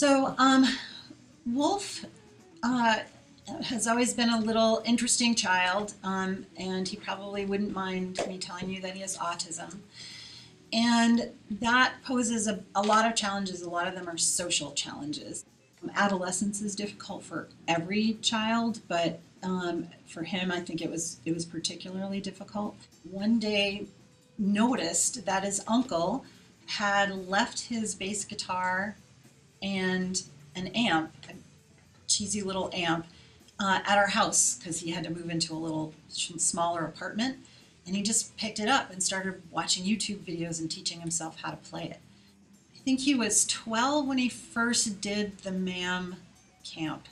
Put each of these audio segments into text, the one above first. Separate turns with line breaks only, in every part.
So, Wolf has always been a little interesting child, and he probably wouldn't mind me telling you that he has autism. And that poses a lot of challenges. A lot of them are social challenges. Adolescence is difficult for every child, but for him, I think it was particularly difficult. One day, noticed that his uncle had left his bass guitar and an amp, a cheesy little amp, at our house because he had to move into a little smaller apartment. And he just picked it up and started watching YouTube videos and teaching himself how to play it. I think he was 12 when he first did the MAMM camp.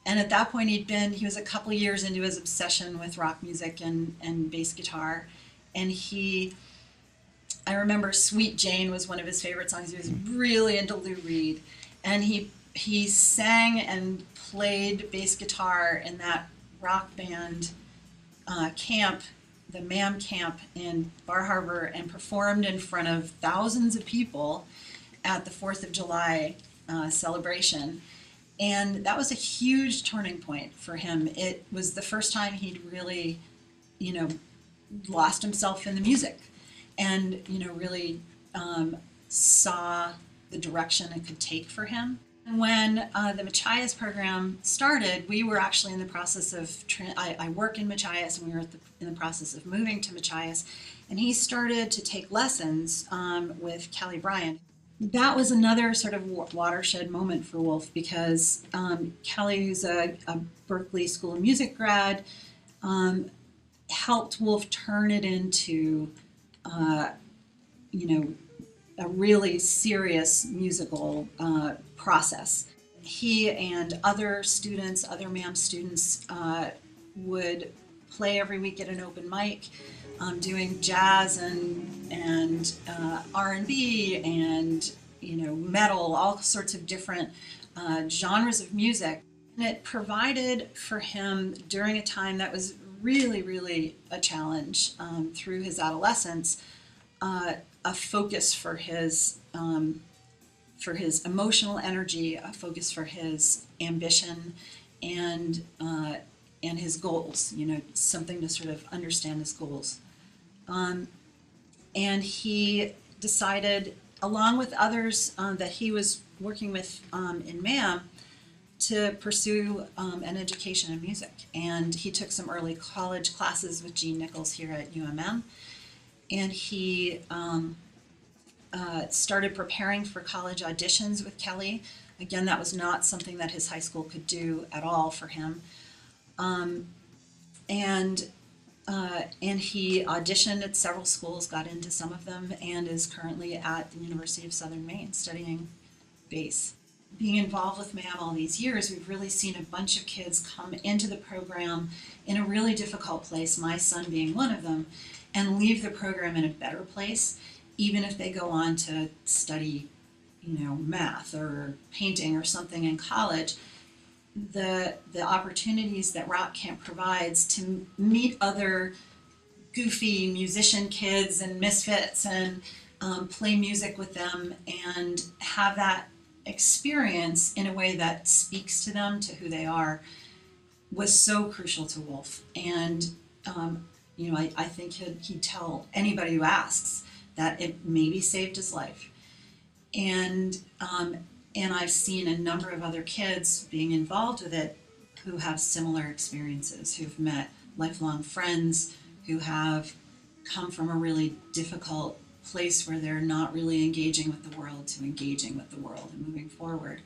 And at that point he was a couple years into his obsession with rock music and bass guitar. And I remember Sweet Jane was one of his favorite songs. He was really into Lou Reed. And he sang and played bass guitar in that rock band camp, the MAMM camp in Bar Harbor, and performed in front of thousands of people at the 4th of July celebration. And that was a huge turning point for him. It was the first time he'd really, lost himself in the music and, really saw the direction it could take for him. And when the Machias program started, we were actually in the process of, I work in Machias, and we were in the process of moving to Machias, and he started to take lessons with Kelly Bryant. That was another sort of watershed moment for Wolf because Kelly, who's a Berklee School of Music grad, helped Wolf turn it into, a really serious musical process. He and other students, other MAMM students, would play every week at an open mic, doing jazz and R&B and metal, all sorts of different genres of music. And it provided for him during a time that was really, really a challenge through his adolescence, a focus for his emotional energy, a focus for his ambition, and his goals. Something to sort of understand his goals. And he decided, along with others that he was working with in MAMM, to pursue an education in music. And he took some early college classes with Gene Nichols here at UMM. And he started preparing for college auditions with Kelly. Again, that was not something that his high school could do at all for him. And he auditioned at several schools, got into some of them, and is currently at the University of Southern Maine studying bass. Being involved with MAMM all these years, we've really seen a bunch of kids come into the program in a really difficult place, my son being one of them, and leave the program in a better place, even if they go on to study, math or painting or something in college. The opportunities that Rock Camp provides to meet other goofy musician kids and misfits and play music with them and have that experience in a way that speaks to them, to who they are, was so crucial to Wolf. And I think he'd tell anybody who asks that it maybe saved his life. And I've seen a number of other kids being involved with it who have similar experiences, who've met lifelong friends, who have come from a really difficult place where they're not really engaging with the world to engaging with the world and moving forward.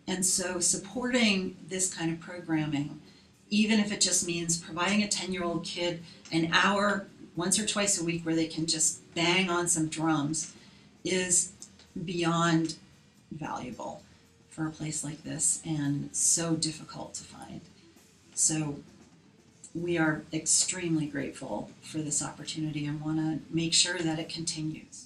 And so supporting this kind of programming, even if it just means providing a 10-year-old kid an hour once or twice a week where they can just bang on some drums, is beyond valuable for a place like this and so difficult to find. So we are extremely grateful for this opportunity and want to make sure that it continues.